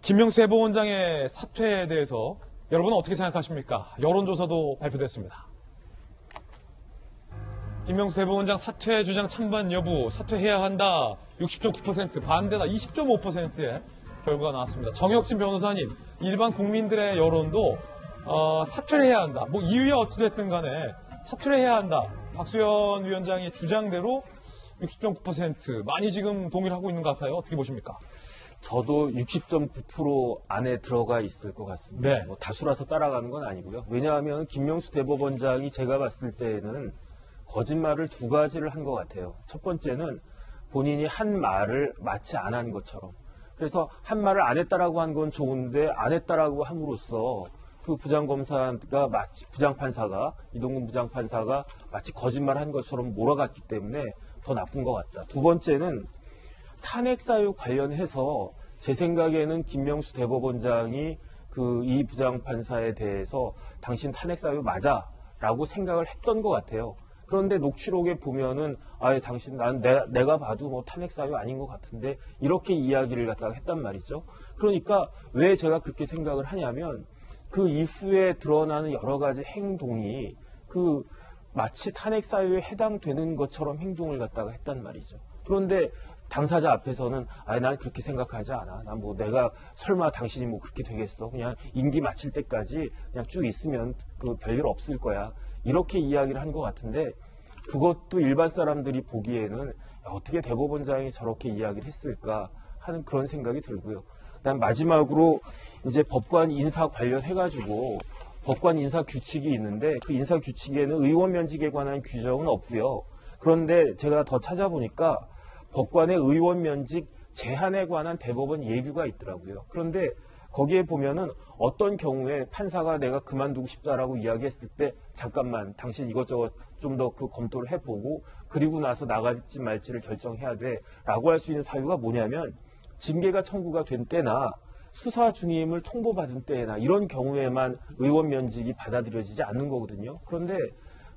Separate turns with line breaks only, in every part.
김명수 대법원장의 사퇴에 대해서 여러분은 어떻게 생각하십니까? 여론조사도 발표됐습니다. 김명수 대법원장 사퇴 주장 찬반 여부, 사퇴해야 한다 60.9%, 반대다 20.5%의 결과가 나왔습니다. 정혁진 변호사님, 일반 국민들의 여론도 사퇴를 해야 한다. 뭐 이유야 어찌됐든 간에 사퇴를 해야 한다. 박수현 위원장의 주장대로 60.9% 많이 지금 동의를 하고 있는 것 같아요. 어떻게 보십니까?
저도 60.9% 안에 들어가 있을 것 같습니다.
네.
뭐 다수라서 따라가는 건 아니고요. 왜냐하면 김명수 대법원장이 제가 봤을 때는 거짓말을 두 가지를 한 것 같아요. 첫 번째는 본인이 한 말을 마치 안 한 것처럼. 그래서 한 말을 안 했다라고 한 건 좋은데 안 했다라고 함으로써 그 부장검사가 마치 부장판사가 이동근 부장판사가 마치 거짓말한 것처럼 몰아갔기 때문에 더 나쁜 것 같다. 두 번째는 탄핵 사유 관련해서 제 생각에는 김명수 대법원장이 이 부장판사에 대해서 당신 탄핵 사유 맞아라고 생각을 했던 것 같아요. 그런데 녹취록에 보면은 당신 내가 봐도 뭐 탄핵 사유 아닌 것 같은데 이렇게 이야기를 갖다가 했단 말이죠. 그러니까 왜 제가 그렇게 생각을 하냐면 그 이후에 드러나는 여러 가지 행동이 마치 탄핵 사유에 해당되는 것처럼 행동을 갖다가 했단 말이죠. 그런데 당사자 앞에서는 난 그렇게 생각하지 않아. 난 뭐 내가 설마 당신이 뭐 그렇게 되겠어. 그냥 임기 마칠 때까지 그냥 쭉 있으면 별일 없을 거야. 이렇게 이야기를 한 것 같은데 그것도 일반 사람들이 보기에는 어떻게 대법원장이 저렇게 이야기를 했을까 하는 그런 생각이 들고요. 그다음 마지막으로 이제 법관 인사 관련해가지고 법관 인사 규칙이 있는데 그 인사 규칙에는 의원 면직에 관한 규정은 없고요. 그런데 제가 더 찾아보니까 법관의 의원 면직 제한에 관한 대법원 예규가 있더라고요. 그런데 거기에 보면은 어떤 경우에 판사가 내가 그만두고 싶다라고 이야기했을 때 잠깐만 당신 이것저것 좀 더 검토를 해보고 그리고 나서 나갈지 말지를 결정해야 돼라고 할 수 있는 사유가 뭐냐면 징계가 청구가 된 때나 수사 중임을 통보받은 때나 이런 경우에만 의원 면직이 받아들여지지 않는 거거든요. 그런데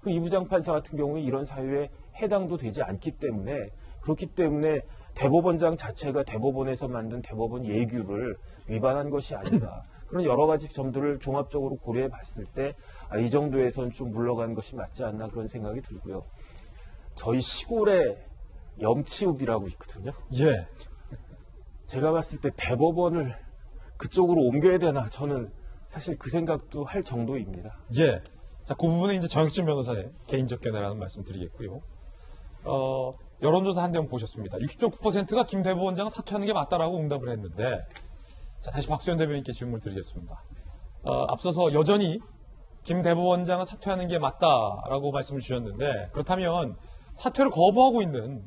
이 부장판사 같은 경우에 이런 사유에 해당도 되지 않기 때문에 그렇기 때문에 대법원장 자체가 대법원에서 만든 대법원 예규를 위반한 것이 아닌가. 그런 여러 가지 점들을 종합적으로 고려해 봤을 때 이 정도에선 좀 물러간 것이 맞지 않나 그런 생각이 들고요. 저희 시골에 염치읍이라고 있거든요.
예.
제가 봤을 때 대법원을 그쪽으로 옮겨야 되나 저는 사실 그 생각도 할 정도입니다.
예. 자, 그 부분은 이제 정혁진 변호사의 개인적 견해라는 말씀 드리겠고요. 여론조사 한 대 보셨습니다. 60.9%가 김 대법원장은 사퇴하는 게 맞다라고 응답을 했는데, 자, 다시 박수현 대변인께 질문을 드리겠습니다. 앞서서 여전히 김 대법원장은 사퇴하는 게 맞다라고 말씀을 주셨는데, 그렇다면 사퇴를 거부하고 있는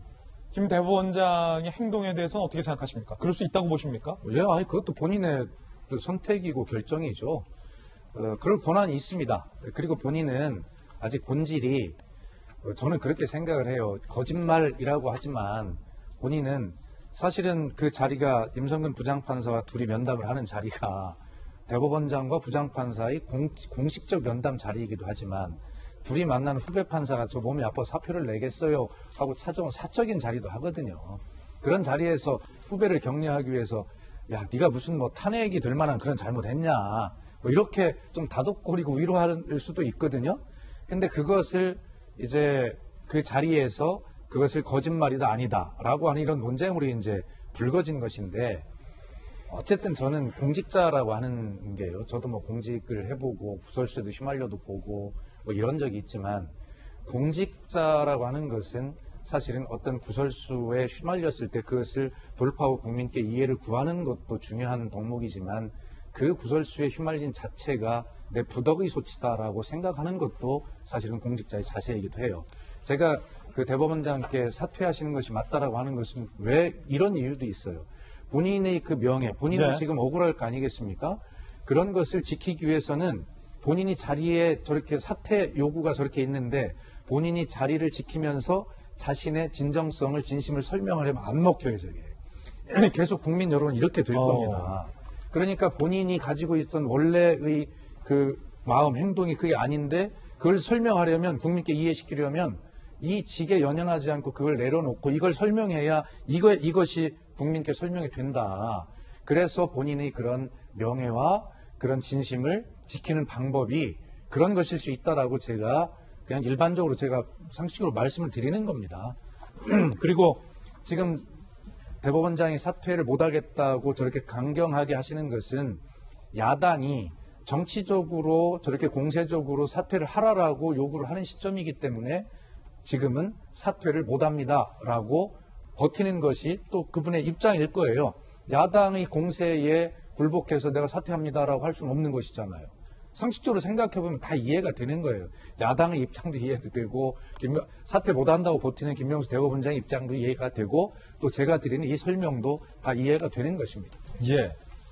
김 대법원장의 행동에 대해서는 어떻게 생각하십니까? 그럴 수 있다고 보십니까?
예, 그것도 본인의 선택이고 결정이죠. 그럴 권한이 있습니다. 그리고 본인은 아직 본질이 저는 그렇게 생각을 해요. 거짓말이라고 하지만 본인은 사실은 그 자리가 임성근 부장판사와 둘이 면담을 하는 자리가 대법원장과 부장판사의 공식적 면담 자리이기도 하지만 둘이 만난 후배 판사가 저 몸이 아파서 사표를 내겠어요 하고 찾아온 사적인 자리도 하거든요. 그런 자리에서 후배를 격려하기 위해서 야 네가 무슨 뭐 탄핵이 될 만한 그런 잘못했냐 뭐 이렇게 좀 다독거리고 위로할 수도 있거든요. 근데 그것을 이제 그 자리에서 그것을 거짓말이다 아니다라고 하는 이런 논쟁으로 이제 불거진 것인데 어쨌든 저는 공직자라고 하는 게요. 저도 뭐 공직을 해보고 구설수에도 휘말려도 보고 뭐 이런 적이 있지만 공직자라고 하는 것은 사실은 어떤 구설수에 휘말렸을 때 그것을 돌파하고 국민께 이해를 구하는 것도 중요한 덕목이지만 그 구설수에 휘말린 자체가 내 부덕의소치다라고 생각하는 것도 사실은 공직자의 자세이기도 해요. 제가 그 대법원장께 사퇴하시는 것이 맞다라고 하는 것은 왜 이런 이유도 있어요. 본인의 그 명예, 본인은 지금 억울할 거 아니겠습니까? 그런 것을 지키기 위해서는 본인이 자리에 저렇게 사퇴 요구가 저렇게 있는데 본인이 자리를 지키면서 자신의 진정성을 진심을 설명하려면 안 먹혀요, 저게. 계속 국민 여론은 이렇게 될 겁니다. 그러니까 본인이 가지고 있던 원래의 그 마음, 행동이 그게 아닌데 그걸 설명하려면 국민께 이해시키려면 이 직에 연연하지 않고 그걸 내려놓고 이걸 설명해야 이것이 국민께 설명이 된다. 그래서 본인의 그런 명예와 그런 진심을 지키는 방법이 그런 것일 수 있다라고 제가 그냥 일반적으로 제가 상식적으로 말씀을 드리는 겁니다. 그리고 지금 대법원장이 사퇴를 못하겠다고 저렇게 강경하게 하시는 것은 야당이 정치적으로 저렇게 공세적으로 사퇴를 하라라고 요구를 하는 시점이기 때문에 지금은 사퇴를 못합니다라고 버티는 것이 또 그분의 입장일 거예요. 야당의 공세에 굴복해서 내가 사퇴합니다라고 할 수는 없는 것이잖아요. 상식적으로 생각해보면 다 이해가 되는 거예요. 야당의 입장도 이해도 되고 사퇴 못한다고 버티는 김명수 대법원장의 입장도 이해가 되고 또 제가 드리는 이 설명도 다 이해가 되는 것입니다.
예.